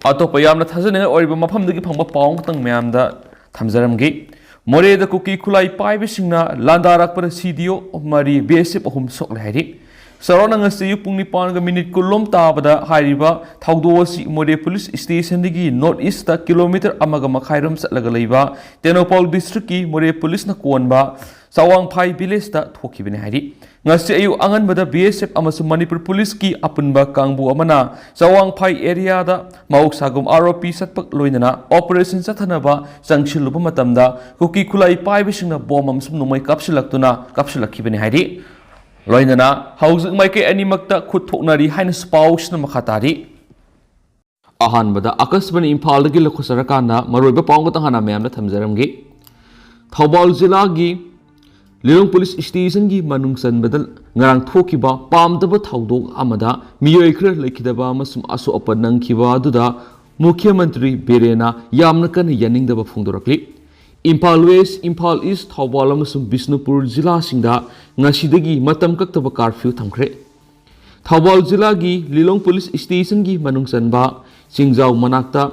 ꯑꯇꯣꯞꯄ ꯌꯥꯝꯅ ꯊꯥꯖꯅꯤꯡꯉꯥꯏ ꯑꯣꯏꯔꯤꯕ ꯃꯐꯝꯗꯒꯤ ꯐꯪꯕ ꯄꯥꯎ ꯈꯛꯇꯪ ꯃꯌꯥꯝꯗ ꯊꯝꯖꯔꯝꯒꯦ ꯃꯣꯔꯦꯗ ꯀꯨꯀꯤ ꯈꯨꯠꯂꯥꯏ ꯄꯥꯏꯕꯁꯤꯡꯅ ꯂꯥꯟꯗꯥꯔꯛꯄꯗ CDO ꯃꯔꯤ BSF 3 ꯁꯣꯛꯂꯦ ꯍꯥꯏꯔꯤ ꯆꯥꯎꯔꯥꯛꯅ ꯉꯁꯤ ꯑꯌꯨꯛ ꯄꯨꯡ 9:10 ꯇꯥꯕꯗ ꯍꯥꯏꯔꯤꯕ ꯊꯧꯗꯣꯛ ꯑꯁꯤ ꯃꯣꯔꯦ ꯄꯨꯂꯤꯁ ꯁ꯭ꯇꯦꯁꯟꯗꯒꯤ ꯅꯣꯔꯊ ꯏꯁꯇ ꯀꯤꯂꯣꯃꯤꯇꯔ 1.5 ꯆꯠꯂꯒ ꯂꯩꯕ ꯇꯦꯡꯅꯧꯄꯜ ꯗꯤꯁꯇ꯭ꯔꯤꯛꯀꯤ ꯃꯣꯔꯦ ꯄꯨꯂꯤꯁꯅ ꯀꯣꯟꯕ ꯆꯥꯋꯥꯡꯐꯥꯏ ꯚꯤꯂꯦꯖꯇ ꯊꯣꯛꯈꯤꯕꯅꯤ ꯍꯥꯏꯔꯤ ꯉꯁꯤ ꯑꯌꯨꯛ ꯑꯉꯟꯕꯗ BSF ꯑꯃꯁꯨꯡ ꯃꯅꯤꯄꯨꯔ ꯄꯨꯂꯤꯁꯀꯤ ꯑꯄꯨꯟꯕ ꯀꯥꯡꯕꯨ ꯑꯃꯅ ꯆꯥꯋꯥꯡꯐꯥꯏ ꯑꯦꯔꯤꯌꯥꯗ ꯃꯍꯧꯁꯥꯒꯨꯝ ROP ꯆꯠꯄ ꯂꯣꯏꯅꯅ ꯑꯣꯄꯔꯦꯁꯟ ꯆꯠꯊꯅꯕ ꯆꯪꯁꯤꯜꯂꯨꯕ ꯃꯇꯝꯗ ꯀꯨꯀꯤ ꯈꯨꯠꯂꯥꯏ ꯄꯥꯏꯕꯁꯤꯡꯅ ꯕꯣꯝ ꯑꯃꯁꯨꯡ ꯅꯣꯡꯃꯩ ꯀꯥꯞꯁꯤꯜꯂꯛꯈꯤꯕꯅꯤ ꯍꯥꯏꯔꯤ ꯂꯣꯏꯅꯅ ꯍꯧꯖꯤꯛ ꯃꯥꯏꯀꯩ ꯑꯅꯤꯃꯛꯇ ꯈꯨꯠ ꯊꯣꯛꯅꯔꯤ ꯍꯥꯏꯅꯁꯨ ꯄꯥꯎꯁꯤꯅ ꯃꯈꯥ ꯇꯥꯔꯤ ꯑꯍꯥꯟꯕꯗ ꯑꯀꯁꯕꯅꯤ ꯏꯝꯐꯥꯜꯗꯒꯤ ꯂꯧꯈꯠꯆꯔꯀꯥꯟꯗ ꯃꯔꯨꯑꯣꯏꯕ ꯄꯥꯎ ꯈꯛꯇꯪ ꯍꯥꯟꯅ ꯃꯌꯥꯝꯗ ꯊꯝꯖꯔꯝꯒꯦ ꯊꯧꯕꯥꯜ ꯖꯤꯂꯥꯒꯤ ꯂꯤꯂꯣꯡ ꯄꯨꯂꯤꯁ ꯁ꯭ꯇꯦꯁꯟꯒꯤ ꯃꯅꯨꯡ ꯆꯟꯕꯗ ꯉꯔꯥꯡ ꯊꯣꯛꯈꯤꯕ ꯄꯥꯝꯗꯕ ꯊꯧꯗꯣꯛ ꯑꯃꯗ ꯃꯤꯑꯣꯏ ꯈꯔ ꯂꯩꯈꯤꯗꯕ ꯑꯃꯁꯨꯡ ꯑꯁꯣꯛ ꯑꯄꯟ ꯅꯪꯈꯤꯕ ꯑꯗꯨꯗ ꯃꯨꯈ꯭ꯌ ꯃꯟꯇ꯭ꯔꯤ ꯕꯤꯔꯦꯟꯅ ꯌꯥꯝꯅ ꯀꯟꯅ ꯌꯥꯅꯤꯡꯗꯕ ꯐꯣꯡꯗꯣꯔꯛꯂꯤ ꯏꯝꯐꯥꯜ ꯋꯦꯁ ꯏꯝꯐꯥꯜ ꯏꯁ ꯊꯧꯕꯥꯜ ꯑꯃꯁꯨꯡ ꯕꯤꯁꯅꯨꯄꯨꯔ ꯖꯤꯂꯥꯁꯤꯡꯗ ꯉꯁꯤꯗꯒꯤ ꯃꯇꯝ ꯀꯛꯇꯕ ꯀꯥꯔꯐ꯭ꯌꯨ ꯊꯝꯈ꯭ꯔꯦ ꯊꯧꯕꯥꯜ ꯖꯤꯂꯥꯒꯤ ꯂꯤꯂꯣꯡ ꯄꯨꯂꯤꯁ ꯁ꯭ꯇꯦꯁꯟꯒꯤ ꯃꯅꯨꯡ ꯆꯟꯕ ꯆꯤꯡꯖꯥꯎ ꯃꯅꯥꯛꯇ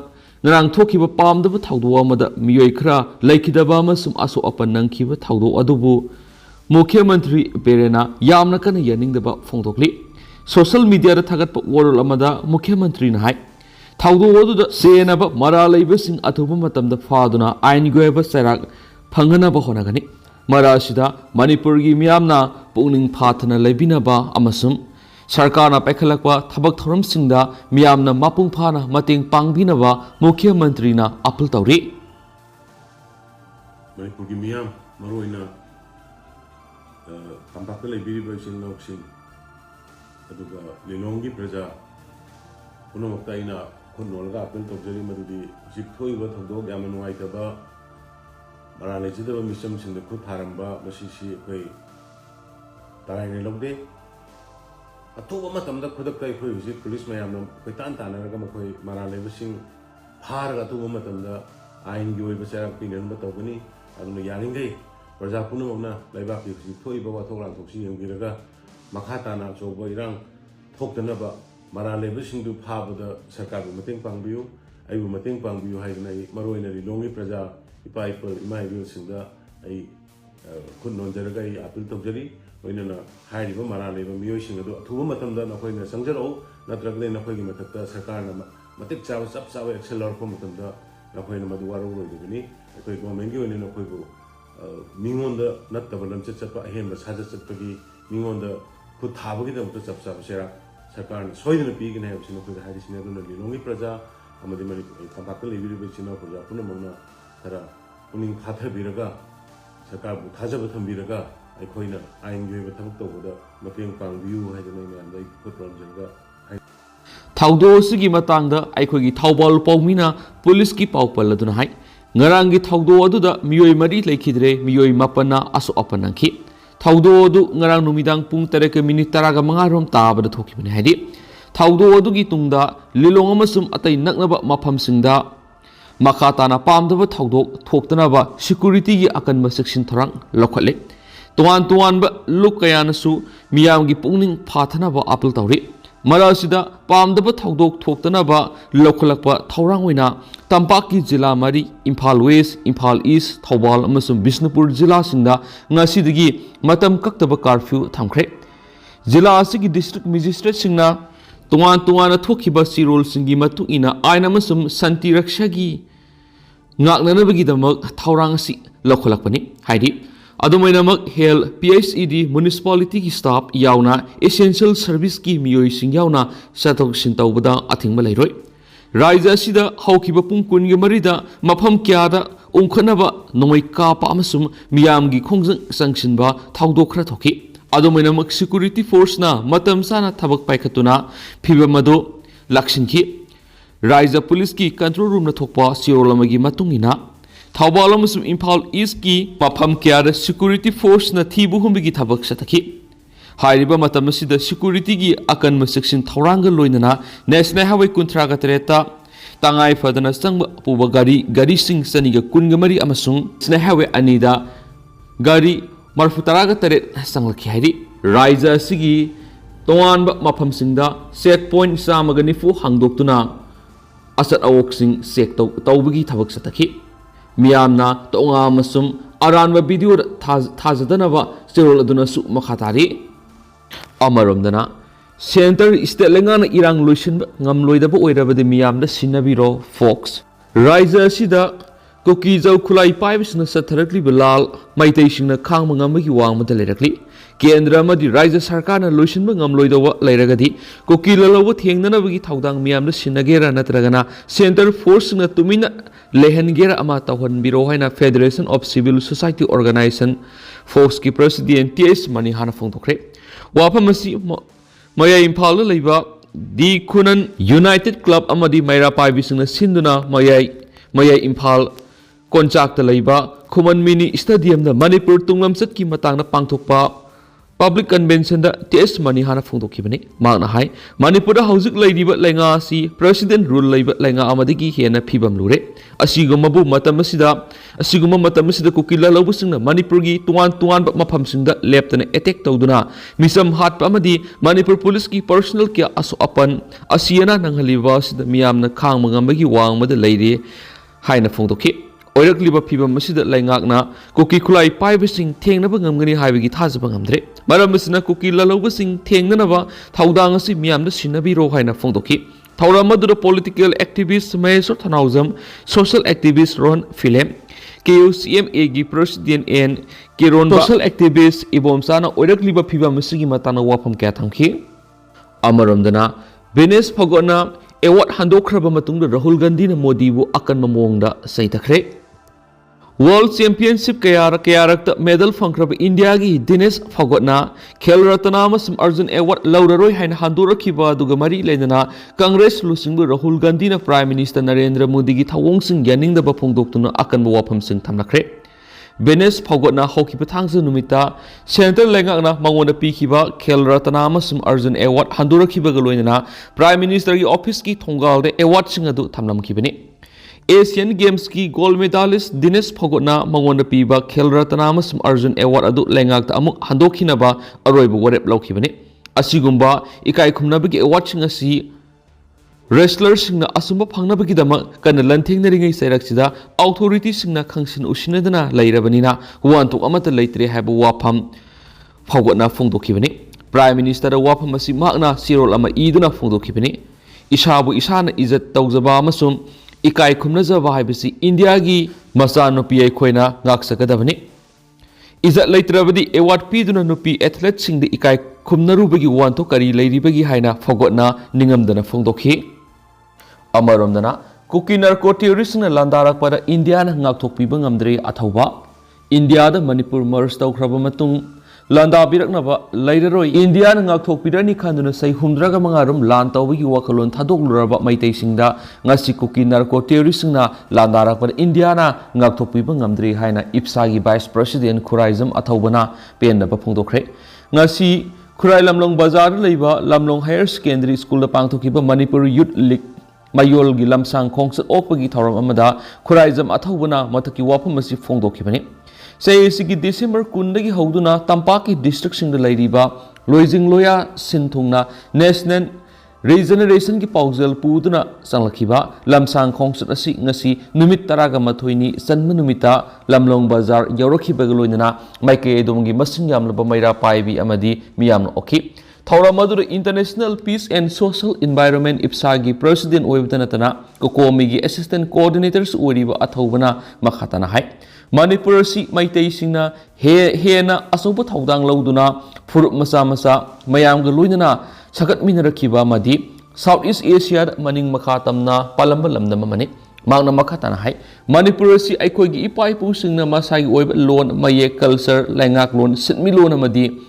ꯉꯔꯥꯡ ꯊꯣꯛꯈꯤꯕ ꯄꯥꯝꯗꯕ ꯊꯧꯗꯣꯛ ꯑꯃꯗ ꯃꯤꯑꯣꯏ ꯈꯔ ꯂꯩꯈꯤꯗꯕ ꯑꯃꯁꯨꯡ ꯑꯁꯣꯛ ꯑꯄꯟ ꯅꯪꯈꯤꯕ ꯊꯧꯗꯣꯛ ꯑꯗꯨꯕꯨ ꯃꯨꯈ꯭ꯌ ꯃꯟꯇ꯭ꯔꯤ ꯕꯤꯔꯦꯟꯅ ꯌꯥꯝꯅ ꯀꯟꯅ ꯌꯥꯅꯤꯡꯗꯕ ꯐꯣꯡꯗꯣꯛꯂꯤ ꯁꯣꯁꯤꯌꯦꯜ ꯃꯤꯗꯤꯌꯥꯗ ꯊꯥꯒꯠꯄ ꯋꯥꯔꯣꯜ ꯑꯃꯗ ꯃꯨꯈ꯭ꯌ ꯃꯟꯇ꯭ꯔꯤꯅ ꯍꯥꯏ ꯊꯧꯗꯣꯛ ꯑꯗꯨꯗ ꯆꯦꯟꯅꯕ ꯃꯔꯥꯜ ꯂꯩꯕꯁꯤꯡ ꯑꯊꯨꯕ ꯃꯇꯝꯗ ꯐꯥꯗꯨꯅ ꯑꯥꯏꯟꯒꯤ ꯑꯣꯏꯕ ꯆꯩꯔꯥꯛ ꯐꯪꯍꯟꯅꯕ ꯍꯣꯠꯅꯒꯅꯤ ꯃꯔꯛ ꯑꯁꯤꯗ ꯃꯅꯤꯄꯨꯔꯒꯤ ꯃꯤꯌꯥꯝꯅ ꯄꯨꯛꯅꯤꯡ ꯐꯥꯊꯅ ꯂꯩꯕꯤꯅꯕ ꯑꯃꯁꯨꯡ ꯁꯔꯀꯥꯔꯅ ꯄꯥꯏꯈꯠꯂꯛꯄ ꯊꯕꯛ ꯊꯧꯔꯝꯁꯤꯡꯗ ꯃꯤꯌꯥꯝꯅ ꯃꯄꯨꯡ ꯐꯥꯅ ꯃꯇꯦꯡ ꯄꯥꯡꯕꯤꯅꯕ ꯃꯨꯈ꯭ꯌ ꯃꯟꯇ꯭ꯔꯤꯅ ꯑꯄꯤꯜ ꯇꯧꯔꯤ ꯃꯅꯤꯄꯨꯔꯒꯤ ꯃꯤꯌꯥꯝ ꯃꯔꯨꯑꯣꯏꯅ ꯇꯝꯄꯥꯛꯇ ꯂꯩꯕꯤꯔꯤꯕ ꯏꯆꯤꯜ ꯏꯅꯥꯎꯁꯤꯡ ꯑꯗꯨꯒ ꯂꯤꯂꯣꯡꯒꯤ ꯄ꯭ꯔꯖꯥ ꯄꯨꯝꯅꯃꯛꯇ ꯑꯩꯅ ꯈꯨꯟꯅꯣꯜꯂꯒ ꯑꯄꯤꯜ ꯇꯧꯖꯔꯤ ꯃꯗꯨꯗꯤ ꯍꯧꯖꯤꯛ ꯊꯣꯛꯏꯕ ꯊꯧꯗꯣꯛ ꯌꯥꯝꯅ ꯅꯨꯡꯉꯥꯏꯇꯕ ꯃꯔꯥꯜ ꯂꯩꯖꯗꯕ ꯃꯤꯆꯝꯁꯤꯡꯗ ꯈꯨꯠ ꯊꯥꯔꯝꯕ ꯃꯁꯤꯁꯤ ꯑꯩꯈꯣꯏ ꯇꯔꯥꯏꯅ ꯂꯧꯗꯦ ꯑꯊꯨꯕ ꯃꯇꯝꯗ ꯈꯨꯗꯛꯇ ꯑꯩꯈꯣꯏ ꯍꯧꯖꯤꯛ ꯄꯨꯂꯤꯁ ꯃꯌꯥꯝꯅ ꯀꯣꯏꯇꯥꯟ ꯇꯥꯟꯅꯔꯒ ꯃꯈꯣꯏ ꯃꯔꯥꯜ ꯂꯩꯕꯁꯤꯡ ꯐꯥꯔꯒ ꯑꯊꯨꯕ ꯃꯇꯝꯗ ꯑꯥꯏꯟꯒꯤ ꯑꯣꯏꯕ ꯆꯩꯔꯥꯛ ꯄꯤꯅꯅꯕ ꯇꯧꯒꯅꯤ ꯑꯗꯨꯅ ꯌꯥꯔꯤꯈꯩ ꯄ꯭ꯔꯖꯥ ꯄꯨꯝꯅꯃꯛꯅ ꯂꯩꯕꯥꯛꯀꯤ ꯍꯧꯖꯤꯛ ꯊꯣꯛꯏꯕ ꯋꯥꯊꯣꯛ ꯂꯥꯟꯊꯣꯛꯁꯤ ꯌꯦꯡꯕꯤꯔꯒ ꯃꯈꯥ ꯇꯥꯅ ꯑꯆꯧꯕ ꯏꯔꯥꯡ ꯊꯣꯛꯇꯅꯕ ꯃꯔꯥꯜ ꯂꯩꯕꯁꯤꯡꯗꯨ ꯐꯥꯕꯗ ꯁꯔꯀꯥꯔꯕꯨ ꯃꯇꯦꯡ ꯄꯥꯡꯕꯤꯌꯨ ꯑꯩꯕꯨ ꯃꯇꯦꯡ ꯄꯥꯡꯕꯤꯌꯨ ꯍꯥꯏꯗꯅ ꯑꯩ ꯃꯔꯨꯑꯣꯏꯅ ꯂꯤꯂꯣꯡꯒꯤ ꯄ꯭ꯔꯖꯥ ꯏꯄꯥ ꯏꯃꯥ ꯏꯕꯦꯜꯁꯤꯡꯗ ꯑꯩ ꯈꯨꯠ ꯅꯣꯟꯖꯔꯒ ꯑꯩ ꯑꯄꯤꯜ ꯇꯧꯖꯔꯤ ꯂꯣꯏꯅꯅ ꯍꯥꯏꯔꯤꯕ ꯃꯔꯥꯜ ꯂꯩꯕ ꯃꯤꯑꯣꯏꯁꯤꯡ ꯑꯗꯨ ꯑꯊꯨꯕ ꯃꯇꯝꯗ ꯅꯈꯣꯏꯅ ꯆꯪꯖꯔꯛꯎ ꯅꯠꯇ꯭ꯔꯒꯗꯤ ꯅꯈꯣꯏꯒꯤ ꯃꯊꯛꯇ ꯁꯔꯀꯥꯔꯅ ꯃꯇꯤꯛ ꯆꯥꯕ ꯆꯞ ꯆꯥꯕ ꯑꯦꯛꯁꯟ ꯂꯧꯔꯛꯄ ꯃꯇꯝꯗ ꯅꯈꯣꯏꯅ ꯃꯗꯨ ꯋꯥꯔꯧꯔꯣꯏꯗꯕꯅꯤ ꯑꯩꯈꯣꯏ ꯒꯣꯔꯃꯦꯟꯒꯤ ꯑꯣꯏꯅ ꯅꯈꯣꯏꯕꯨ ꯃꯤꯉꯣꯟꯗ ꯅꯠꯇꯕ ꯂꯝꯆꯠ ꯆꯠꯄ ꯑꯍꯦꯟꯕ ꯁꯥꯖꯠ ꯆꯠꯄꯒꯤ ꯃꯤꯉꯣꯟꯗ ꯈꯨꯠ ꯊꯥꯕꯒꯤꯗꯃꯛꯇ ꯆꯞ ꯆꯥꯕ ꯆꯩꯔꯥꯛ ꯁꯔꯀꯥꯔꯅ ꯁꯣꯏꯗꯅ ꯄꯤꯒꯅꯤ ꯍꯥꯏꯕꯁꯤ ꯅꯈꯣꯏꯗ ꯍꯥꯏꯔꯤꯁꯤꯅꯤ ꯑꯗꯨꯅ ꯂꯤꯂꯣꯡꯒꯤ प्रजा अमदी तंपाक लेबिरिबा इचिन इनाउ प्रजा पुनमक्ना खरा पुनिंग फाथबिरगा सरकारबु थाजब थंबिरगा अखोइना आइनगि ओइबा थबक तौबदा मतेंग पांगबियु हाइदना म्यामदा खुतरमजंगा थौदोसिगी मतंगदा अखोइगी थौबाल पौमिना पुलिसकी पाउपल अदुना हाइ ngaranggi thaudo aduda miyoi mari lekhidre miyoi mapana aso apanangki thaudo adu ngarang numidang pung 3:10 rom tabada thokibani haidi thaudo adugi tungda lilong amasum atai naknaba maphamsingda makhatana pamdaba thaudo thoktanaba security gi akanba section thorang lokhatle tuan ba luk kayanasu miyamgi pungning phathanaba apil tawri marasida pamdaba thaudok thoktanaba lokhalakpa thaurang oina tampaki jila mari Imphal West Imphal East Thobal amasung Bisnupur jila singda ngasidagi matam kaktaba curfew thamkhre jila asigi district magistrate singna tuan thokhiba sirol singi matu ina aina amasum santi rakshagi ngaknanabagi damak thaurang si lokhalakpani haidi adumainamak hel PHED municipality ki staff yauna essential service ki miyoi sing yauna sathok sintawbada athingba leiroi raija sida haukiba pung kungi marida mafam kyada ungkhanaba nomai kapa amasum miyamgi khongjang sangsinba thaudok khra thoki adumainamak security force na matam sana thabak paikhatuna phibamado lakshinki raija police ki control room na thokpa sirolamagi matungina Thobal amasung Imphal East ki mafam kyada security force na thibu humbigi thabak sathaki hairiba matam asida security gi akanma section thoranga loinana national highway 38 tangai fadana sangba puba gari sing saniga kungamari amasung national highway anida gari marfutaraga taret sanglaki hairi raija sigi toanba mafam singda set point samaga nifu hangdoktuna asat awok-sing check tawbagi thabak satakhi miyamna tonga amasum aranba video thajadanaba sterol aduna su makhatari amaromdana center state lengana irang loisin ngamloidaba oirabadi miyamda sinabiro fox raija sida Kuki jau khulai paibisna satharakli bilal maitai singna khangma ngamagi wangmada lerakli kendra amadi raija sarkarna loisinba ngamloidawa leiragadi Kuki lalawa thengnanabagi thaudang miyamda sinagera natragana center force na tumina lehengera ama tawhanbiro haina Federation of Civil Society Organization Fox ki president TS mani hana phongthokre wafamasi maya imphal leiba di khunan United Club amadi maira paibisna sinduna maya imphal Konchak Talaiba, Kuman Mini Stadium, the Manipur Tunglam Setki Matana Pangtokpa, Public Convention, the TS Manihana Fungtokibani, Magna High, Manipur Housing Lady but Langasi, President Rule Labor Langa Amadiki Hiena Pibam Lure, Asigumabu Matamasida, Asiguma Matamasida Kukila Lobusing, Manipurgi, Tuan but Mapamsing that left an attack Toduna, Misam Hat Pamadi, Manipur Poliski personal care aso upon Asiana Nangalivas, the Miamna Kang Mangamagi Wang with the lady Haina Fungtoki. Oirakliba phibam masida laingakna Kuki khulai paibasing thengnaba ngamgani haibagi thajaba ngamdre maramasina Kuki lalobasing thengnanaba thaudang asi miyamda sinabiro haina phongdoki thauramadu political activist Mahesh Thanaujam social activist Ron Philem KUCMA gi president and Kiron social activist Ibomsana oirakliba phibam masigi matana wafam kya thamki amaromdana Benes Phagona award handokraba matungda Rahul Gandhi na Modi bu akan mamongda saitakre World Championship kayarakta medal fangkraba India gi Dinesh Phagotna Khel Ratna amasum Arjun Award lauraroi haina handurakiba aduga mari leidana Congress lusingbu Rahul Gandhi na Prime Minister Narendra Modi gi thawong yaningdaba phongdoktuna akanba wafam sing thamnakre Dinesh Phagotna hokiba thangsa numita center lengakna mangonda pikiba Khel Ratna amasum Arjun Award handurakiba galoinana Prime Minister gi office ki thongalde award singadu thamnamkibani Asian Games ki gold medalist Dinesh Phagotna mangonda piba Khel Ratna amasum Arjun Award adu lengakta amuk handokhinaba aroiba warep laukibani asigumba ikai khumnabagi award singasi wrestler singna asumba phangnabagi dama kana lanthengnaringai sairaksida authority singna khangsin usinadana lairabanina wantuk amata leitre haba wafam Phagotna phongdokibani Prime Minister wafam asi magna sirol ama iduna phongdokibani isabu isana izat tawjaba amasum ikai khumnajaba haibasi India gi macha nupi aikhoina ngaksakadabani izat leitrabadi award piduna nupi athlete sing de ikai khumnarubagi wanto kari leiribagi haina Phagotna ningamdana phongdokhi amaromdana Kuki narco terrorist na Landarrakpada India na ngakthokpiba ngamdre athauba India da Manipur merge tawkhraba matung Landa biraknaba lairaroi India na ngakthokpirani khanduna sai humdraga mangarum lan tawbagi wakalon thadokluraba maitai singda ngasi Kuki narco terrorist na Landarrakpada India na ngakthokpiba ngamdre haina IPSA gi Vice President Khuraijam athaubana penaba phongdokre ngasi Khurai Lamlong Bazar leiba Lamlong Higher Secondary School da pangthokiba Manipur Youth League Mayol gi lamsang khongsat okpagi thoram amada Khuraijam athaubana mathaki wafam asi phongdokhibani Sayesigi December 10 gi hauduna Tampaki district singda lairiba Loijing Loya Sinthungna National Regeneration ki paujal puduna sanglakhiba lamsang khongsat asi ngasi numit taraga mathoini sanma numita Lamlong Bazar yaurakhiba galoinana maike domgi masing yamlaba maira paibi amadi miyamna okhi Thauramadu International Peace and Social Environment IPSA gi President Oibdanatana Kokomi gi Assistant Coordinators Uriba Athaubana Makhatana Hai Manipur si Maitai Singna Hena Asoba Thaudang Lauduna Furup Masa Mayam Galuinana Sagat Minarakiba Madi Southeast Asia Maning Makhatamna Palamba Lamdama Mani Magna Makhatana Hai Manipur si Aikogi Ipai Pusingna Masai Oib Loan Maye Culture Langak Loan Sitmi Loan Madi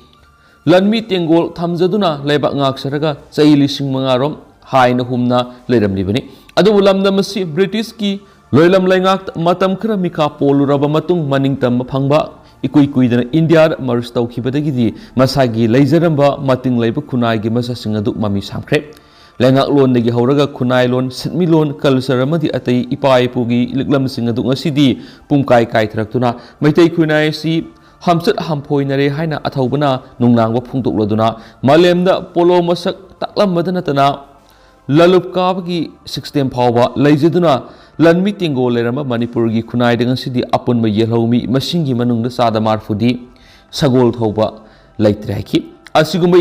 Lanmi Tengol Thamjaduna Lebak Ngaksaraga Chai Lising Mangarom Haina Humna Leiramlibani Adu Lamdamasi British ki Loilam Langak Matam Khra Mika Poluraba Matung Maningtam Phangba Ikui India Mars Tawkhibadagi Masagi Leijaramba Mating Leiba Kunai gi Masa Singadu Mami Samkre Langak Lon dagi Hauraga Kunai Lon Sitmi Lon Culture Amadi Atai Ipai Pugi Liklam Singadu Ngasidi Pumkai Kai Thraktuna Maitai Kunai si Hamsat Hampoinare Haina Athaubana Nungnangwa Phungtukladuna Malemda Polo Masak Taklam Madanatana ꯂꯂꯨꯞ ꯀꯥꯕꯒꯤ system ꯐꯥꯎꯕ ꯂꯩꯖꯗꯨꯅ ꯂꯟꯃꯤ ꯇꯦꯡꯒꯣꯜ ꯂꯩꯔꯝꯕ ꯃꯅꯤꯄꯨꯔꯒꯤ ꯈꯨꯟꯅꯥꯏꯗ ꯉꯁꯤꯗꯤ ꯑꯄꯨꯟꯕ ꯌꯦꯜꯍꯧꯃꯤ ꯃꯁꯤꯡꯒꯤ ꯃꯅꯨꯡꯗ ꯆꯥꯗ ꯃꯔꯐꯨꯗꯤ ꯁꯒꯣꯜ ꯊꯧꯕ ꯂꯩꯇ꯭ꯔꯦ ꯍꯥꯏꯈꯤ ꯑꯁꯤꯒꯨꯝꯕ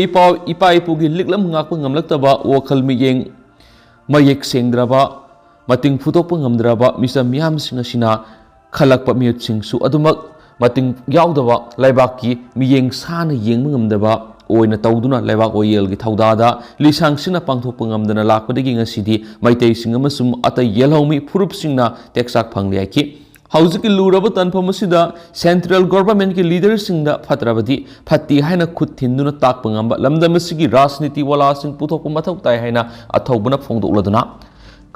ꯏꯄꯥ ꯏꯄꯨꯒꯤ ꯂꯤꯛꯂꯝ ꯉꯥꯛꯄ ꯉꯝꯂꯛꯇꯕ ꯋꯥꯈꯜ ꯃꯤꯠꯌꯦꯡ ꯃꯌꯦꯛ ꯁꯦꯡꯗ꯭ꯔꯕ ꯃꯇꯤꯡ ꯐꯨꯗꯣꯛꯄ ꯉꯝꯗ꯭ꯔꯕ ꯃꯤꯆꯝ ꯃꯤꯌꯥꯝꯁꯤꯡ ꯑꯁꯤꯅ ꯈꯜꯂꯛꯄ ꯃꯤꯍꯨꯠꯁꯤꯡꯁꯨ ꯑꯗꯨꯃꯛ ꯃꯇꯤꯡ ꯌꯥꯎꯗꯕ ꯂꯩꯕꯥꯛꯀꯤ ꯃꯤꯠꯌꯦꯡ ꯁꯥꯅ ꯌꯦꯡꯕ ꯉꯝꯗꯕ ꯑꯣꯏꯅ ꯇꯧꯗꯨꯅ ꯂꯩꯕꯥꯛ ꯋꯥꯌꯦꯜꯒꯤ ꯊꯧꯗꯥꯗ ꯂꯤꯁꯥꯡꯁꯤꯟꯅ ꯄꯥꯡꯊꯣꯛꯄ ꯉꯝꯗꯅ ꯂꯥꯛꯄꯗꯒꯤ ꯉꯁꯤꯗꯤ ꯃꯩꯇꯩꯁꯤꯡ ꯑꯃꯁꯨꯡ ꯑꯇꯩ ꯌꯦꯜꯍꯧꯃꯤ ꯐꯨꯔꯨꯞꯁꯤꯡꯅ ꯇꯦꯛꯆꯥꯛ ꯐꯪꯂꯦ ꯍꯥꯏꯈꯤ ꯍꯧꯖꯤꯛꯀꯤ ꯂꯨꯔꯕ ꯇꯥꯟꯐꯝ ꯑꯁꯤꯗ ꯁꯦꯟꯇ꯭ꯔꯦꯜ ꯒꯣꯚꯔꯟꯃꯦꯟꯠꯀꯤ ꯂꯤꯗꯔꯁꯤꯡꯗ ꯐꯠꯇ꯭ꯔꯕꯗꯤ ꯐꯠꯇꯦ ꯍꯥꯏꯅ ꯈꯨꯠ ꯊꯤꯟꯗꯨꯅ ꯇꯥꯛꯄ ꯉꯝꯕ ꯂꯝꯗꯝ ꯑꯁꯤꯒꯤ ꯔꯥꯖꯅꯤꯇꯤ ꯋꯥꯂꯥꯁꯤꯡ ꯄꯨꯊꯣꯛꯄ ꯃꯊꯧ ꯇꯥꯏ ꯍꯥꯏꯅ ꯑꯊꯧꯕꯅ ꯐꯣꯡꯗꯣꯛꯂꯗꯨꯅ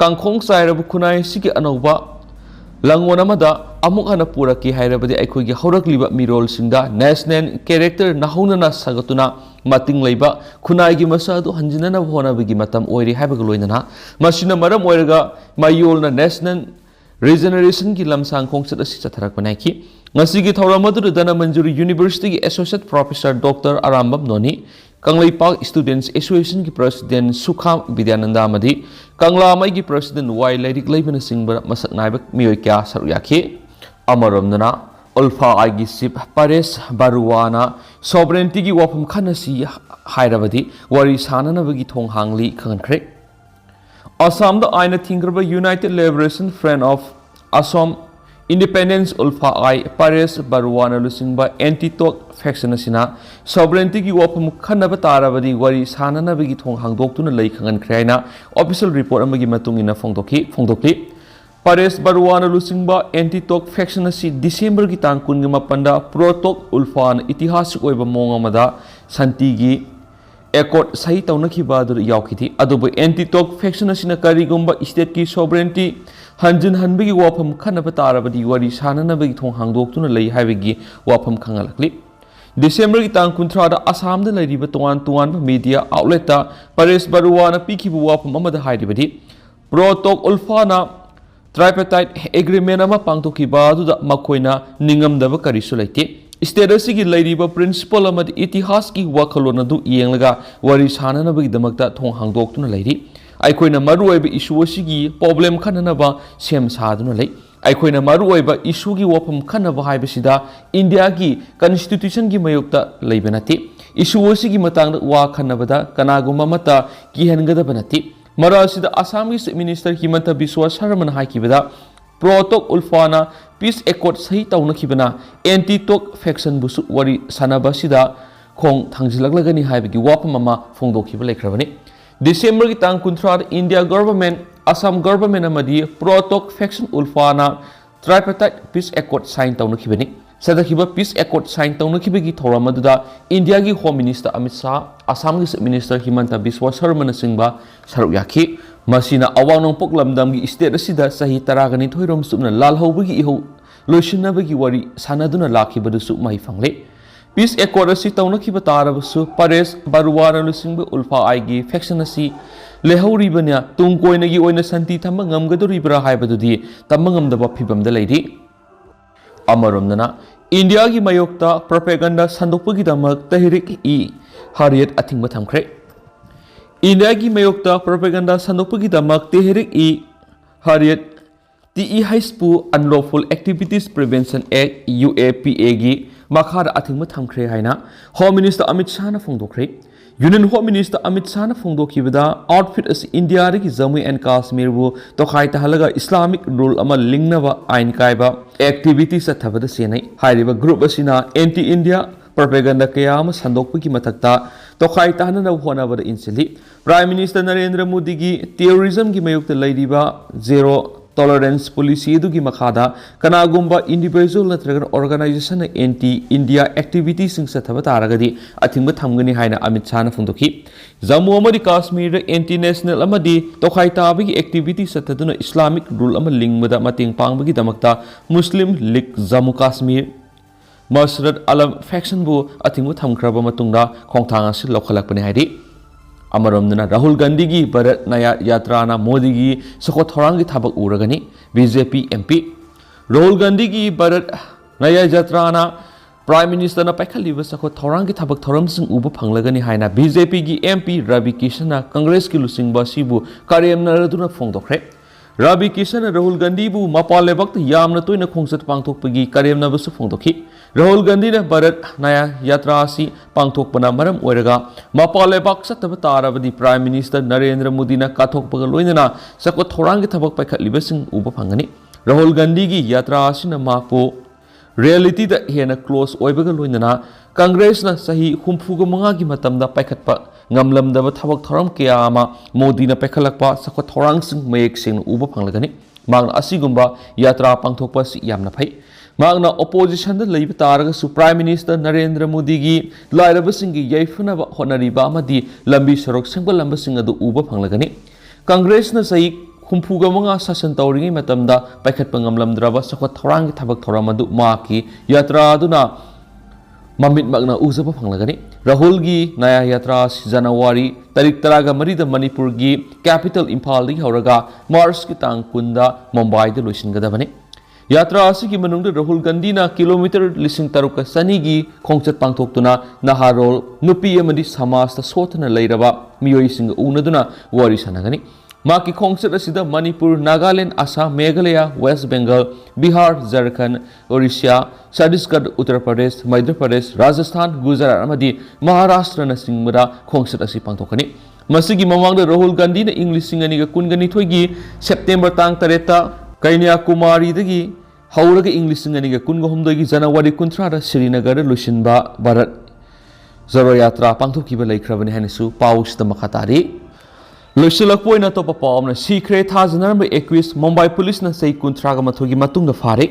ꯀꯥꯡꯈꯣꯡ ꯆꯥꯏꯔꯕ ꯈꯨꯟꯅꯥꯏ ꯑꯁꯤꯒꯤ ꯑꯅꯧꯕ ꯂꯪꯋꯣꯟ ꯑꯃꯗ ꯑꯃꯨꯛ ꯍꯟꯅ ꯄꯨꯔꯛꯀꯦ ꯍꯥꯏꯔꯕꯗꯤ ꯑꯩꯈꯣꯏꯒꯤ ꯍꯧꯔꯛꯂꯤꯕ ꯃꯤꯔꯣꯜꯁꯤꯡꯗ ꯅꯦꯁꯅꯦꯜ ꯀꯦꯔꯦꯛꯇꯔ ꯅꯍꯧꯅꯅ ꯁꯥꯒꯠꯇꯨꯅ ꯃꯇꯤꯡ ꯂꯩꯕ ꯈꯨꯟꯅꯥꯏꯒꯤ ꯃꯁꯛ ꯑꯗꯨ ꯍꯟꯖꯤꯟꯅꯅꯕ ꯍꯣꯠꯅꯕꯒꯤ ꯃꯇꯝ ꯑꯣꯏꯔꯦ ꯍꯥꯏꯕꯒ ꯂꯣꯏꯅꯅ ꯃꯁꯤꯅ ꯃꯔꯝ ꯑꯣꯏꯔꯒ ꯃꯌꯣꯜꯅ ꯅꯦꯁꯅꯦꯜ ꯔꯤꯖꯅꯔꯦꯁꯟꯒꯤ ꯂꯝꯁꯥꯡ ꯈꯣꯡꯆꯠ ꯑꯁꯤ ꯆꯠꯊꯔꯛꯄꯅ ꯍꯥꯏꯈꯤ ꯉꯁꯤꯒꯤ ꯊꯧꯔꯝ ꯑꯗꯨꯗ ꯙꯅꯃꯟꯖꯨꯔꯤ ꯌꯨꯅꯤꯚꯔꯁꯤꯇꯤꯒꯤ ꯑꯦꯁꯣꯁꯤꯌꯦꯠ ꯄ꯭ꯔꯣꯐꯦꯁꯔ ꯗꯣꯛꯇꯔ ꯑꯔꯥꯝꯕꯝ ꯅꯣꯅꯤ ꯀꯪꯂꯩꯄꯥꯛ ꯁ꯭ꯇꯨꯗꯦꯟꯠꯁ ꯑꯦꯁꯣꯁꯤꯌꯦꯁꯟꯒꯤ ꯄ꯭ꯔꯁꯤꯗꯦꯟꯠ ꯁꯨꯈꯥꯝ ꯕꯤꯗ꯭ꯌꯥꯅꯟꯗ ꯑꯃꯗꯤ ꯀꯪꯂꯥꯃꯩꯒꯤ ꯄ꯭ꯔꯁꯤꯗꯦꯟꯠ ꯋꯥꯏ ꯂꯩꯔꯤꯛ ꯂꯩꯕꯅꯆꯤꯡꯕ ꯃꯁꯛ ꯅꯥꯏꯕ ꯃꯤꯑꯣꯏ ꯀꯌꯥ ꯁꯔꯨꯛ ꯌꯥꯈꯤ ꯑꯃꯔꯣꯝꯗꯅ ꯑꯜꯐꯥ ꯑꯥꯏꯒꯤ ꯆꯤꯞ ꯄꯔꯦꯁ ꯕꯥꯔꯨꯋꯥꯅ ꯁꯣꯕꯔꯦꯟꯇꯤꯒꯤ ꯋꯥꯐꯝ ꯈꯟꯅꯁꯤ ꯍꯥꯏꯔꯕꯗꯤ ꯋꯥꯔꯤ ꯁꯥꯅꯅꯕꯒꯤ ꯊꯣꯡ ꯍꯥꯡꯂꯤ ꯈꯪꯍꯟꯈ꯭ꯔꯦ ꯑꯁꯥꯝꯗ ꯑꯥꯏꯟꯅ ꯊꯤꯡꯈ꯭ꯔꯕ ꯌꯨꯅꯥꯏꯇꯦꯗ ꯂꯤꯕꯔꯦꯁꯟ ꯐ꯭ꯔꯟꯠ ꯑꯣꯐ ꯑꯁꯣꯝ ꯏꯟꯗꯤꯄꯦꯟꯗꯦꯟꯁ ꯑꯜꯐꯥ ꯑꯥꯏ ꯄꯔꯦꯁ ꯕꯥꯔꯨꯋꯥꯅ ꯂꯨꯆꯤꯡꯕ ꯑꯦꯟꯇꯤ ꯇꯣꯛ ꯐꯦꯛꯁꯟ ꯑꯁꯤꯅ ꯁꯣꯕꯔꯦꯟꯇꯤꯒꯤ ꯋꯥꯐꯝ ꯈꯟꯅꯕ ꯇꯥꯔꯕꯗꯤ ꯋꯥꯔꯤ ꯁꯥꯅꯅꯕꯒꯤ ꯊꯣꯡ ꯍꯥꯡꯗꯣꯛꯇꯨꯅ ꯂꯩ ꯈꯪꯍꯟꯈ꯭ꯔꯦ ꯍꯥꯏꯅ ꯑꯣꯐꯤꯁꯤꯌꯦꯜ ꯔꯤꯄꯣꯔꯠ ꯑꯃꯒꯤ ꯃꯇꯨꯡ ꯏꯟꯅ ꯐꯣꯡꯗꯣꯛꯂꯤ ꯄꯔꯦꯁ ꯕꯥꯔꯨꯋꯥꯅ ꯂꯨꯆꯤꯡꯕ ꯑꯦꯟꯇꯤ ꯇꯣꯛ ꯐꯦꯛꯁꯟ ꯑꯁꯤ ꯗꯤꯁꯦꯝꯕꯔꯒꯤ ꯇꯥꯡ 28ꯗ ꯄ꯭ꯔꯣꯇꯣꯛ ꯎꯜꯐꯥꯅ ꯏꯇꯤꯍꯥꯁꯤक ꯑꯣꯏꯕ ꯃꯑꯣꯡ ꯑꯃꯗ ꯁꯥꯟꯇꯤꯒꯤ ꯑꯦꯀꯣꯔꯗ ꯁꯍꯤ ꯇꯧꯅꯈꯤꯕ ꯑꯗꯨꯗ ꯌꯥꯎꯈꯤꯗꯦ ꯑꯗꯨꯕꯨ ꯑꯦꯟꯇꯤ ꯇꯣꯛ ꯐꯦꯛꯁꯟ ꯑꯁꯤꯅ ꯀꯔꯤꯒꯨꯝꯕ ꯁ꯭ꯇꯦꯠꯀꯤ ꯁꯣꯕꯔꯦꯟꯇꯤ ꯍꯟꯖꯤꯟꯍꯟꯕꯒꯤ ꯋꯥꯐꯝ ꯈꯟꯅꯕ ꯇꯥꯔꯕꯗꯤ ꯋꯥꯔꯤ ꯁꯥꯅꯅꯕꯒꯤ ꯊꯣꯡ ꯍꯥꯡꯗꯣꯛꯇꯨꯅ ꯂꯩ ꯍꯥꯏꯕꯒꯤ ꯋꯥꯐꯝ ꯈꯪꯍꯜꯂꯛꯂꯤ ꯗꯤꯁꯦꯝꯕꯔꯒꯤ ꯇꯥꯡ 30ꯗ ꯑꯁꯥꯝꯗ ꯂꯩꯔꯤꯕ ꯇꯣꯉꯥꯟ ꯇꯣꯉꯥꯟꯕ ꯃꯤꯗꯤꯌꯥ ꯑꯥꯎꯠꯂꯦꯠꯇ ꯄꯔꯦꯁ ꯕꯥꯔꯨꯋꯥꯅ ꯄꯤꯈꯤꯕ ꯋꯥꯐꯝ ꯑꯃꯗ ꯍꯥꯏꯔꯤꯕꯗꯤ ꯄ꯭ꯔꯣꯇꯣꯛ ꯎꯜꯐꯥꯅ ꯇ꯭ꯔꯥꯏꯄꯦꯇꯥꯏꯠ ꯑꯦꯒ꯭ꯔꯤꯃꯦꯟ ꯑꯃ ꯄꯥꯡꯊꯣꯛꯈꯤꯕ ꯑꯗꯨꯗ ꯃꯈꯣꯏꯅ ꯅꯤꯡꯉꯝꯗꯕ ꯀꯔꯤꯁꯨ ꯂꯩꯇꯦ ꯁ꯭ꯇꯦꯠ ꯑꯁꯤꯒꯤ ꯂꯩꯔꯤꯕ ꯄ꯭ꯔꯤꯟꯁꯤꯄꯜ ꯑꯃꯗꯤ ꯏꯇꯤꯍꯥꯁꯀꯤ ꯋꯥꯈꯜꯂꯣꯟ ꯑꯗꯨ ꯌꯦꯡꯂꯒ ꯋꯥꯔꯤ ꯁꯥꯅꯅꯕꯒꯤꯗꯃꯛꯇ ꯊꯣꯡ ꯍꯥꯡꯗꯣꯛꯇꯨꯅ ꯂꯩꯔꯤ ꯑꯩꯈꯣꯏꯅ ꯃꯔꯨꯑꯣꯏꯕ ꯏꯁꯨ ꯑꯁꯤꯒꯤ ꯄ꯭ꯔꯣꯕ꯭ꯂꯦꯝ ꯈꯟꯅꯅꯕ ꯁꯦꯝ ꯁꯥꯗꯨꯅ ꯂꯩ ꯑꯩꯈꯣꯏꯅ ꯃꯔꯨꯑꯣꯏꯕ ꯏꯁꯨꯒꯤ ꯋꯥꯐꯝ ꯈꯟꯅꯕ ꯍꯥꯏꯕꯁꯤꯗ ꯏꯟꯗꯤꯌꯥꯒꯤ ꯀꯟꯁꯇꯤꯇ꯭ꯌꯨꯁꯟꯒꯤ ꯃꯥꯌꯣꯛꯇ ꯂꯩꯕ ꯅꯠꯇꯦ ꯏꯁꯨ ꯑꯁꯤꯒꯤ ꯃꯇꯥꯡꯗ ꯋꯥ ꯈꯟꯅꯕꯗ ꯀꯅꯥꯒꯨꯝꯕ ꯑꯃꯠꯇ ꯀꯤꯍꯟꯒꯗꯕ ꯅꯠꯇꯦ ꯃꯔꯛ ꯑꯁꯤꯗ ꯑꯁꯥꯝꯒꯤ ꯆꯤꯐ ꯃꯤꯅꯤꯁꯇꯔ ꯍꯤꯃꯟꯇ ꯕꯤꯁ꯭ꯋꯥ ꯁꯔꯃꯅ ꯍꯥꯏꯈꯤꯕꯗ ꯄ꯭ꯔꯣꯇꯣꯛ ꯎꯜꯐꯥꯅ ꯄꯤꯁ ꯑꯦꯀꯣꯔꯗ ꯁꯍꯤ ꯇꯧꯅꯈꯤꯕꯅ ꯑꯦꯟꯇꯤ ꯇꯣꯛ ꯐꯦꯛꯁꯟꯕꯨꯁꯨ ꯋꯥꯔꯤ ꯁꯥꯅꯕ ꯑꯁꯤꯗ ꯈꯣꯡ ꯊꯥꯡꯖꯤꯜꯂꯛꯂꯒꯅꯤ ꯍꯥꯏꯕꯒꯤ ꯋꯥꯐꯝ ꯑꯃ ꯐꯣꯡꯗꯣꯛꯈꯤꯕ ꯂꯩꯈ꯭ꯔꯕꯅꯤ ꯗꯤꯁꯦꯝꯕꯔꯒꯤ ꯇꯥꯡ 30ꯗ ꯏꯟꯗꯤꯌꯥ ꯒꯚꯔꯟꯃꯦꯟꯠ ꯑꯁꯥꯝ ꯒꯚꯔꯟꯃꯦꯟꯠ ꯑꯃꯗꯤ ꯄ꯭ꯔꯣꯇꯣꯛ ꯐꯦꯛꯁꯟ ꯎꯜꯐꯥꯅ ꯇ꯭ꯔꯥꯏꯄꯦꯇꯥꯏꯠ ꯄꯤꯁ ꯑꯦꯀꯣꯔꯗ ꯁꯥꯏꯟ ꯇꯧꯅꯈꯤꯕꯅꯤ ꯆꯠꯊꯈꯤꯕ ꯄꯤꯁ ꯑꯦꯀꯣꯔꯗ ꯁꯥꯏꯟ ꯇꯧꯅꯈꯤꯕꯒꯤ ꯊꯧꯔꯝ ꯑꯗꯨꯗ ꯏꯟꯗꯤꯌꯥꯒꯤ ꯍꯣꯝ ꯃꯤꯅꯤꯁꯇꯔ ꯑꯃꯤꯠ ꯁꯥꯍ ꯑꯁꯥꯝꯒꯤ ꯆꯤꯐ ꯃꯤꯅꯤꯁꯇꯔ ꯍꯤꯃꯟꯇ ꯕꯤꯁ꯭ꯋꯥ ꯁꯔꯃꯅꯆꯤꯡꯕ ꯁꯔꯨꯛ ꯌꯥꯈꯤ ꯃꯁꯤꯅ ꯑꯋꯥꯡ ꯅꯣꯡꯄꯣꯛ ꯂꯝꯗꯝꯒꯤ ꯁ꯭ꯇꯦꯠ ꯑꯁꯤꯗ ꯆꯍꯤ 12ꯔꯣꯝ ꯆꯨꯞꯅ ꯂꯥꯜꯍꯧꯕꯒꯤ ꯏꯍꯧ ꯂꯣꯏꯁꯤꯟꯅꯕꯒꯤ ꯋꯥꯔꯤ ꯁꯥꯅꯗꯨꯅ ꯂꯥꯛꯈꯤꯕꯗꯨꯁꯨ ꯃꯍꯩ ꯐꯪꯂꯦ ꯄꯤꯁ ꯑꯦꯀꯣꯔꯗ ꯑꯁꯤ ꯇꯧꯅꯈꯤꯕ ꯇꯥꯔꯕꯁꯨ ꯄꯔꯦꯁ ꯕꯥꯔꯨꯋꯥꯅ ꯂꯨꯆꯤꯡꯕ ꯎꯜꯐꯥ ꯑꯥꯏꯒꯤ ꯐꯦꯛꯁꯟ ꯑꯁꯤ ꯂꯩꯍꯧꯔꯤꯕꯅ ꯇꯨꯡ ꯀꯣꯏꯅꯒꯤ ꯑꯣꯏꯅ ꯁꯥꯟꯇꯤ ꯊꯝꯕ ꯉꯝꯒꯗꯣꯔꯤꯕ꯭ꯔꯥ ꯍꯥꯏꯕꯗꯨꯗꯤ ꯇꯝꯕ ꯉꯝꯗꯕ ꯐꯤꯚꯝꯗ ꯂꯩꯔꯤ ꯑꯃꯔꯣꯝꯗꯅ ꯏꯟꯗꯤꯌꯥꯒꯤ ꯃꯥꯌꯣꯛꯇ ꯄ꯭ꯔꯣꯄꯦꯒꯟꯗꯥ ꯁꯟꯗꯣꯛꯄꯒꯤꯗꯃꯛ ꯇꯍꯔꯤꯛ ꯏ ꯍꯔꯤꯌꯠ ꯑꯊꯤꯡꯕ ꯊꯝꯈ꯭ꯔꯦ ꯏꯟꯗꯤꯌꯥꯒꯤ ꯃꯥꯌꯣꯛꯇ ꯄ꯭ꯔꯣꯄꯦꯒꯟꯗꯥ ꯁꯟꯗꯣꯛꯄꯒꯤꯗꯃꯛ ꯇꯍꯔꯤꯛ ꯏ ꯍꯔꯤꯌꯠ TEHꯄꯨ ꯑꯟꯂꯣꯐꯨꯜ ꯑꯦꯛꯇꯤꯚꯤꯇꯤꯁ ꯄ꯭ꯔꯤꯚꯦꯟꯁꯟ ꯑꯦꯛ UAPAꯒꯤ ꯃꯈꯥꯗ ꯑꯊꯤꯡꯕ ꯊꯝꯈ꯭ꯔꯦ ꯍꯥꯏꯅ ꯍꯣꯝ ꯃꯤꯅꯤꯁꯇꯔ ꯑꯃꯤꯠ ꯁꯥꯍꯅ ꯐꯣꯡꯗꯣꯛꯈ꯭ꯔꯦ ꯌꯨꯅꯤꯌꯟ ꯍꯣꯝ ꯃꯤꯅꯤꯁꯇꯔ ꯑꯃꯤꯠ ꯁꯥꯍꯅ ꯐꯣꯡꯗꯣꯛꯈꯤꯕꯗ ꯑꯥꯎꯠꯐꯤꯠ ꯑꯁꯤ ꯏꯟꯗꯤꯌꯥꯗꯒꯤ ꯖꯝꯃꯨ ꯑꯦꯟड ꯀꯥꯁꯃꯤꯔꯕꯨ ꯇꯣꯈꯥꯏ ꯇꯥꯍꯜꯂꯒ ꯏꯁꯂꯥꯃꯤꯛ ꯔꯨꯜ ꯑꯃ ꯂꯤꯡꯅꯕ ꯑꯥꯏꯟ ꯀꯥꯏꯕ ꯑꯦꯛꯇꯤꯚꯤꯇꯤ ꯆꯠꯊꯕꯗ ꯆꯦꯟꯅꯩ ꯍꯥꯏꯔꯤꯕ ꯒ꯭ꯔꯨꯞ ꯑꯁꯤꯅ ꯑꯦꯟꯇꯤ ꯏꯟꯗꯤꯌꯥ ꯄ꯭ꯔꯣꯄꯦꯒꯟꯗꯥ ꯀꯌꯥ ꯑꯃ ꯁꯟꯗꯣꯛꯄꯒꯤ ꯃꯊꯛꯇ ꯇꯣꯈꯥꯏ ꯇꯥꯍꯟꯅꯕ ꯍꯣꯠꯅꯕꯗ ꯏꯟꯁꯤꯜꯂꯤ ꯄ꯭ꯔꯥꯏꯝ ꯃꯤꯅꯤꯁꯇꯔ ꯅꯔꯦꯟꯗ꯭ꯔ ꯃꯣꯗꯤꯒꯤ ꯇꯦꯔꯣꯔꯤꯖꯝꯒꯤ ꯃꯥꯌꯣꯛꯇ ꯂꯩꯔꯤꯕ ꯖꯦꯔꯣ ꯇꯣꯂꯔꯦꯟꯁ ꯄꯣꯂꯤꯁꯤ ꯑꯗꯨꯒꯤ ꯃꯈꯥꯗ ꯀꯅꯥꯒꯨꯝꯕ ꯏꯟꯗꯤꯚꯤꯖꯨꯋꯦꯜ ꯅꯠꯇ꯭ꯔꯒ ꯑꯣꯔꯒꯅꯥꯏꯖꯦꯁꯟꯅ ꯑꯦꯟꯇꯤ ꯏꯟꯗꯤꯌꯥ ꯑꯦꯛꯇꯤꯚꯤꯇꯤꯁꯤꯡ ꯆꯠꯊꯕ ꯇꯥꯔꯒꯗꯤ ꯑꯊꯤꯡꯕ ꯊꯝꯒꯅꯤ ꯍꯥꯏꯅ ꯑꯃꯤꯠ ꯁꯥꯍꯅ ꯐꯣꯡꯗꯣꯛꯈꯤ ꯖꯝꯃꯨ ꯑꯃꯗꯤ ꯀꯥꯁꯃꯤꯔꯗ ꯑꯦꯟꯇꯤ ꯅꯦꯁꯅꯦꯜ ꯑꯃꯗꯤ ꯇꯣꯈꯥꯏ ꯇꯥꯕꯒꯤ ꯑꯦꯛꯇꯤꯚꯤꯇꯤ ꯆꯠꯊꯗꯨꯅ ꯏꯁꯂꯥꯃꯤꯛ ꯔꯨꯜ ꯑꯃ ꯂꯤꯡꯕꯗ ꯃꯇꯦꯡ ꯄꯥꯡꯕꯒꯤꯗꯃꯛꯇ ꯃꯨꯁꯂꯤꯝ ꯂꯤꯒ ꯖꯝꯃꯨ ꯀꯥꯁꯃꯤꯔ ꯃꯁꯔꯠ ꯑꯂꯝ ꯐꯦꯛꯁꯟꯕꯨ ꯑꯊꯤꯡꯕ ꯊꯝꯈ꯭ꯔꯕ ꯃꯇꯨꯡꯗ ꯈꯣꯡꯊꯥꯡ ꯑꯁꯤ ꯂꯧꯈꯠꯂꯛꯄꯅꯤ ꯍꯥꯏꯔꯤ ꯑꯃꯔꯣꯝꯗꯅ ꯔꯥꯍꯨꯜ ꯒꯥꯟꯙꯤꯒꯤ ꯚꯥꯔꯠ ꯅꯌꯥ ꯌꯥꯇ꯭ꯔꯥꯅ ꯃꯣꯗꯤꯒꯤ ꯁꯣꯀꯣꯠ ꯊꯧꯔꯥꯡꯒꯤ ꯊꯕꯛ ꯎꯔꯒꯅꯤ BJP MP Rahul ꯒꯥꯟꯙꯤꯒꯤ Bharat ꯅꯌꯥ ꯌꯥꯇ꯭ꯔꯥꯅ Prime Minister na paikhalliba sakot thorang ki thabak thoramsing uba phanglagani haina BJP gi MP Ravi Kishan Congress ki lusingba sibu karyamna raduna phongdokhre Ravi Kishan Rahul Gandhi bu mapal lebak yamna toina khongsat pangthokpagi karyamna basu phongdokhi Rahul Gandhi na Bharat Naya Yatra asi pangthokpana maram oiraga mapal lebak sataba tarabadi Prime Minister Narendra Modi na kathokpaga loinana sakot thorang ki thabak paikhalliba sing uba phangani Rahul Gandhi gi yatra asina mapo reality da hena close oibaga loinana Congress na sahi humfuga manga gi matamda paikhatpa ngamlamdaba thabak thoram kya ama Modi na paikhalakpa sakot thorang sing mayek sing uba phanglagani magna asigumba yatra pangthokpa si yamna phai magna opposition da leiba taraga su Prime Minister Narendra Modi gi lairaba sing gi yaifuna ba honariba amadi lambi sarok sengba lamba sing adu uba phanglagani Congress na sahi humfuga manga sasan tawringi matamda paikhat pangamlamdraba sakot thorang ki thabak thoram adu maki yatra aduna mamit magna uzaba phanglagani Rahul gi naya yatra January tarik taraga marida Manipur gi capital Imphal di horaga March ki tang kunda Mumbai da loisingadabani yatra asigi manungda Rahul Gandhi na kilometer lising taruka sani gi khongchat pangthoktuna naharol nupi amadi samas ta sotna leiraba miyoi sing unaduna wari sanagani Maki khongchat asida Manipur, Nagaland, Assam, Meghalaya, West Bengal, Bihar, Jharkhand, Orissa, Chhattisgarh, Uttar Pradesh, Madhya Pradesh, Rajasthan, Gujarat amadi Maharashtra na singmada khongchat asi pangthokani. Masigi mamangda Rahul Gandhi na English singani ga kungani thoigi September tang tareta Kanyakumari dagi hauraga English singani ga kunga humdagi January kuntra da Srinagar lusinba Bharat Zaro yatra pangthokiba laikhrabani hanisu paus da makhatari Loisilakpoina topa paamna sikre thajanarba 21 Mumbai police na sei kuntraga mathogi matungda fare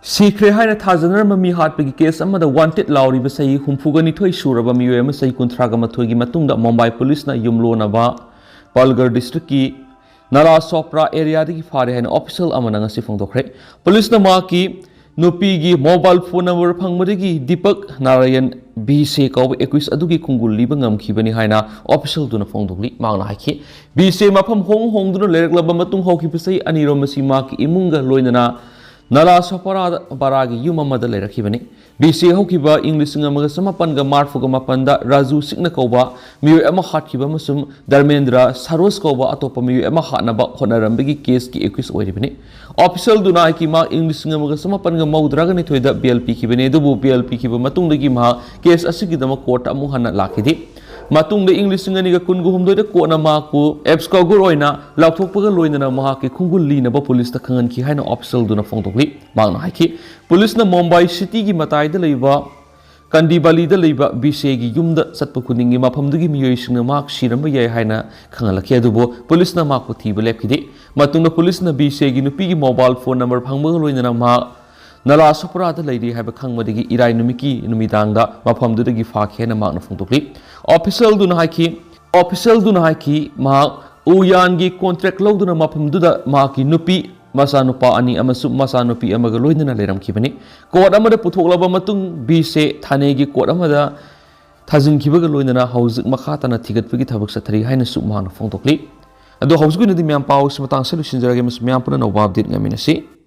sikre haina thajanarba mi hatpagi case amada wanted lauriba sei humfugani thoi suraba miyoy ama sei kuntraga mathogi matungda Mumbai police na yumlona ba Palghar district ki Nala Sopra area dagi fare haina official amana ngasi phongdokre police na ma ki Nupi mobile phone number phangmadagi Deepak Narayan BC kaw 21 adugi kungul liba ngamkhibani haina official duna phongdokli mangna haiki BC mafam hong duna lereklaba matung hokibasai aniro masima ki imunga loinana Nala Sopara baragi yumamada lerakhibani BC hokiba English ngamaga samapan ga marfuga mapanda Raju Sikna kawba miyoy ama hatkiba masum Dharmendra Saros kawba atopa miyoy ama hatnaba honarambagi case ki 21 oiribani official duna ki ma English ngamaga samapan ga maudraga ni thoida BLP kibani dubu BLP kiba matungdagi ma case asigi dama court amu hana lakhidi matungda English ngani ga kungu humdoida kona ma ku apps ko guroina laukthokpaga loinana ma ki khungul lina ba police ta khangan ki haina official duna phongtokli mangna haiki police na Mumbai city gi matai da leiba Kandibali da leiba BC gi yumda satpa kuningi maphamdugi miyoy singna mak siramba yai haina khangalakhi adubo police na mak ko thiba lepkhidi matungda police na BC gi nupi gi mobile phone number phangba loinana ma Nala Sopra da leidi haiba khangmadagi irai numiki numidangda maphamdudagi fakhena makna phongtokli official duna haiki ma uyan gi contract loduna maphamduda ma ki nupi masanupa ani amasu masanupi amaga loinana leramkhibani court amada puthoklaba matung BC thane gi court amada thajinkibaga loinana hauzik makhatana thigatpagi thabak sathari haina su mahana phongtokli ado hausgu nadi myam paus matang solution jarage mas myam puna no update ngaminasi